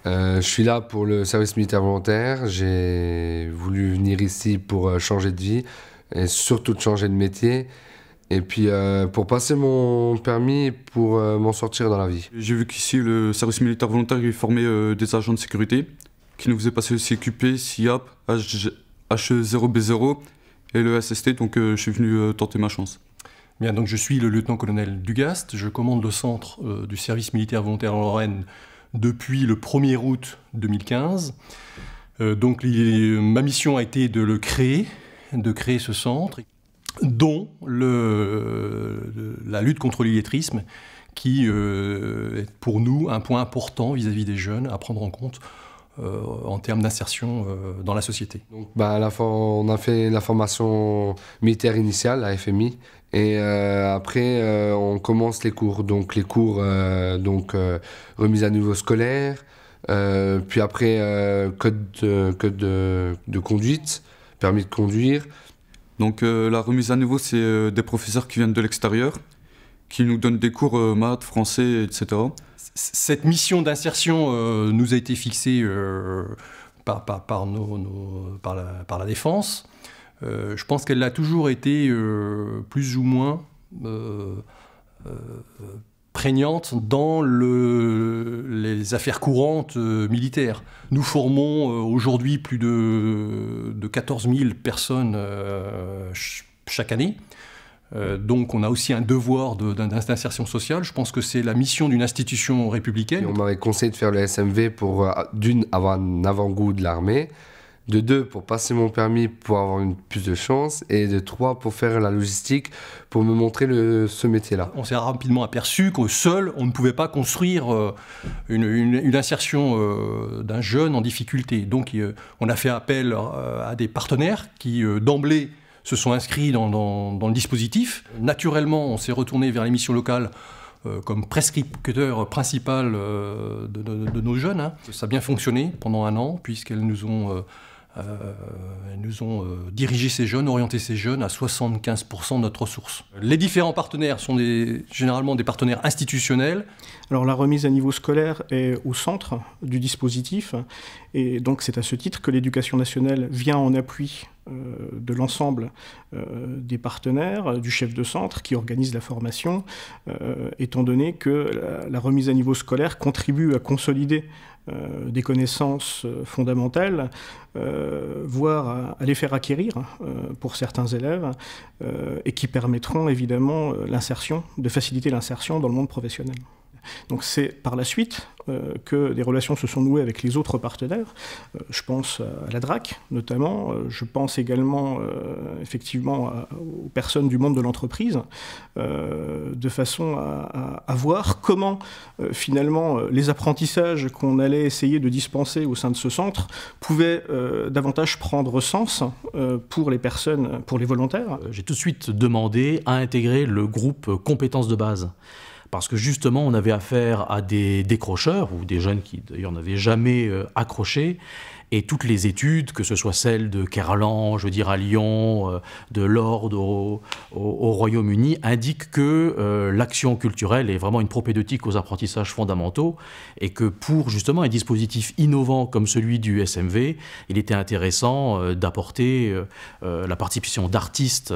Je suis là pour le service militaire volontaire. J'ai voulu venir ici pour changer de vie et surtout de changer de métier. Et puis pour passer mon permis pour m'en sortir dans la vie. J'ai vu qu'ici le service militaire volontaire il formait des agents de sécurité qui nous faisaient passer le CQP, SIAP, H0B0 et le SST, donc je suis venu tenter ma chance. Bien, donc je suis le lieutenant-colonel Dugast, je commande le centre du service militaire volontaire en Lorraine depuis le 1er août 2015. Ma mission a été de créer ce centre, dont la lutte contre l'illettrisme, qui est pour nous un point important vis-à-vis des jeunes à prendre en compte en termes d'insertion dans la société. Donc, on a fait la formation militaire initiale, la FMI, et après on commence les cours. Donc les cours, remise à niveau scolaire, puis après code de conduite, permis de conduire. Donc la remise à niveau, c'est des professeurs qui viennent de l'extérieur, qui nous donnent des cours maths, français, etc. Cette mission d'insertion nous a été fixée par la défense. Je pense qu'elle a toujours été plus ou moins prégnante dans les affaires courantes militaires. Nous formons aujourd'hui plus de 14 000 personnes chaque année. Donc on a aussi un devoir d'insertion sociale. Je pense que c'est la mission d'une institution républicaine. Et on m'avait conseillé de faire le SMV pour, d'une, avoir un avant-goût de l'armée, de deux, pour passer mon permis pour avoir plus de chance, et de trois, pour faire la logistique, pour me montrer ce métier-là. On s'est rapidement aperçu que seul, on ne pouvait pas construire une insertion d'un jeune en difficulté. Donc on a fait appel à des partenaires qui, d'emblée, se sont inscrits dans le dispositif. Naturellement, on s'est retourné vers les missions locales comme prescripteur principal de nos jeunes. Ça a bien fonctionné pendant un an, puisqu'elles nous ont dirigé ces jeunes, orienté ces jeunes à 75% de notre ressource. Les différents partenaires sont généralement des partenaires institutionnels. Alors la remise à niveau scolaire est au centre du dispositif, et donc c'est à ce titre que l'Éducation nationale vient en appui de l'ensemble des partenaires, du chef de centre qui organise la formation, étant donné que la remise à niveau scolaire contribue à consolider des connaissances fondamentales, voire à les faire acquérir pour certains élèves, et qui permettront évidemment de faciliter l'insertion dans le monde professionnel. Donc c'est par la suite que des relations se sont nouées avec les autres partenaires. Je pense à la DRAC notamment, je pense également effectivement aux personnes du monde de l'entreprise, de façon à voir comment finalement les apprentissages qu'on allait essayer de dispenser au sein de ce centre pouvaient davantage prendre sens pour les personnes, pour les volontaires. J'ai tout de suite demandé à intégrer le groupe compétences de base. Parce que justement, on avait affaire à des décrocheurs, ou des jeunes qui d'ailleurs n'avaient jamais accroché, et toutes les études, que ce soit celles de Kerlan, je veux dire à Lyon, de Lord au Royaume-Uni, indiquent que l'action culturelle est vraiment une propédeutique aux apprentissages fondamentaux, et que pour justement un dispositif innovant comme celui du SMV, il était intéressant d'apporter la participation d'artistes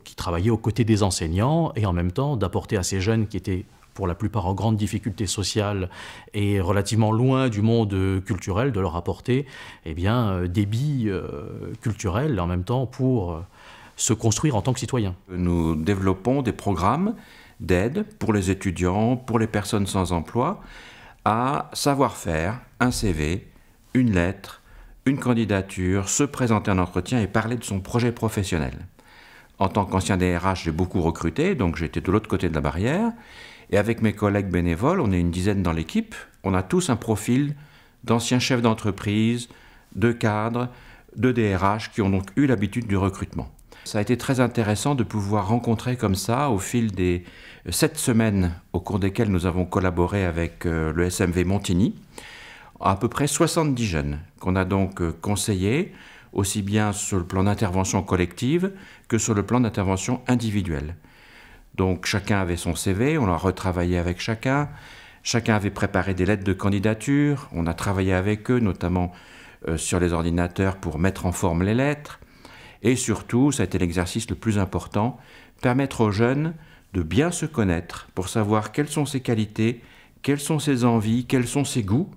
qui travaillaient aux côtés des enseignants, et en même temps d'apporter à ces jeunes qui étaient pour la plupart en grande difficulté sociale et relativement loin du monde culturel, de leur apporter des billes culturelles en même temps pour se construire en tant que citoyen. Nous développons des programmes d'aide pour les étudiants, pour les personnes sans emploi, à savoir faire un CV, une lettre, une candidature, se présenter en entretien et parler de son projet professionnel. En tant qu'ancien DRH, j'ai beaucoup recruté, donc j'étais de l'autre côté de la barrière. Et avec mes collègues bénévoles, on est une dizaine dans l'équipe, on a tous un profil d'anciens chefs d'entreprise, de cadres, de DRH qui ont donc eu l'habitude du recrutement. Ça a été très intéressant de pouvoir rencontrer comme ça, au fil des 7 semaines au cours desquelles nous avons collaboré avec le SMV Montigny, à peu près 70 jeunes qu'on a donc conseillés, aussi bien sur le plan d'intervention collective que sur le plan d'intervention individuelle. Donc chacun avait son CV, on l'a retravaillé avec chacun, Chacun avait préparé des lettres de candidature, on a travaillé avec eux, notamment sur les ordinateurs pour mettre en forme les lettres. Et surtout, ça a été l'exercice le plus important, permettre aux jeunes de bien se connaître pour savoir quelles sont ses qualités, quelles sont ses envies, quels sont ses goûts,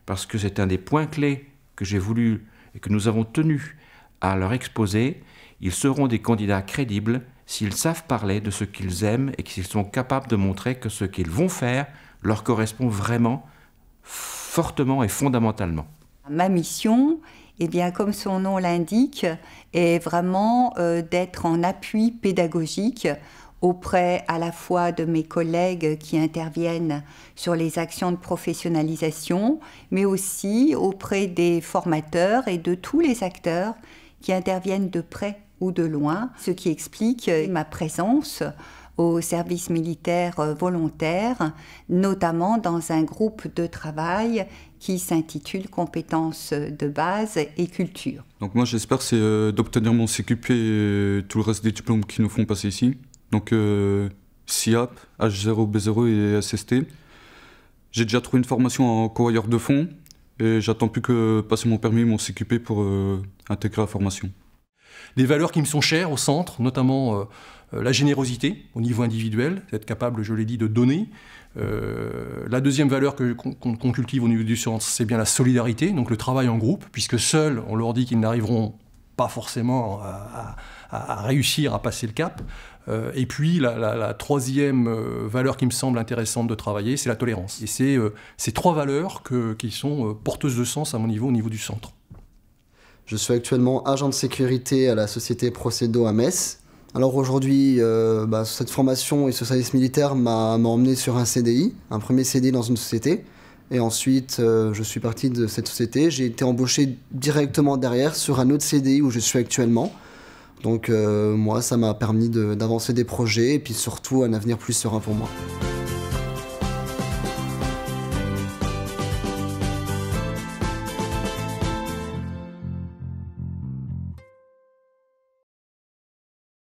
parce que c'est un des points clés que j'ai voulu et que nous avons tenu à leur exposer. Ils seront des candidats crédibles s'ils savent parler de ce qu'ils aiment et qu'ils sont capables de montrer que ce qu'ils vont faire leur correspond vraiment, fortement et fondamentalement. Ma mission, eh bien, comme son nom l'indique, est vraiment d'être en appui pédagogique auprès à la fois de mes collègues qui interviennent sur les actions de professionnalisation, mais aussi auprès des formateurs et de tous les acteurs qui interviennent de près ou de loin, ce qui explique ma présence au service militaire volontaire, notamment dans un groupe de travail qui s'intitule Compétences de base et culture. Donc moi j'espère c'est d'obtenir mon CQP et tout le reste des diplômes qui nous font passer ici. Donc SIAP, H0, B0 et SST. J'ai déjà trouvé une formation en convoyeur de fonds et j'attends plus que passer mon permis et mon CQP pour intégrer la formation. Des valeurs qui me sont chères au centre, notamment la générosité au niveau individuel, être capable, je l'ai dit, de donner. La deuxième valeur qu'on cultive au niveau du centre, c'est bien la solidarité, donc le travail en groupe, puisque seuls, on leur dit qu'ils n'arriveront pas forcément à réussir à passer le cap. Et puis la troisième valeur qui me semble intéressante de travailler, c'est la tolérance. Et c'est ces trois valeurs qui sont porteuses de sens à mon niveau, au niveau du centre. Je suis actuellement agent de sécurité à la société Procedo à Metz. Alors aujourd'hui, cette formation et ce service militaire m'a emmené sur un CDI, un premier CDI dans une société. Et ensuite, je suis parti de cette société. J'ai été embauché directement derrière sur un autre CDI où je suis actuellement. Donc moi, ça m'a permis d'avancer des projets et puis surtout un avenir plus serein pour moi.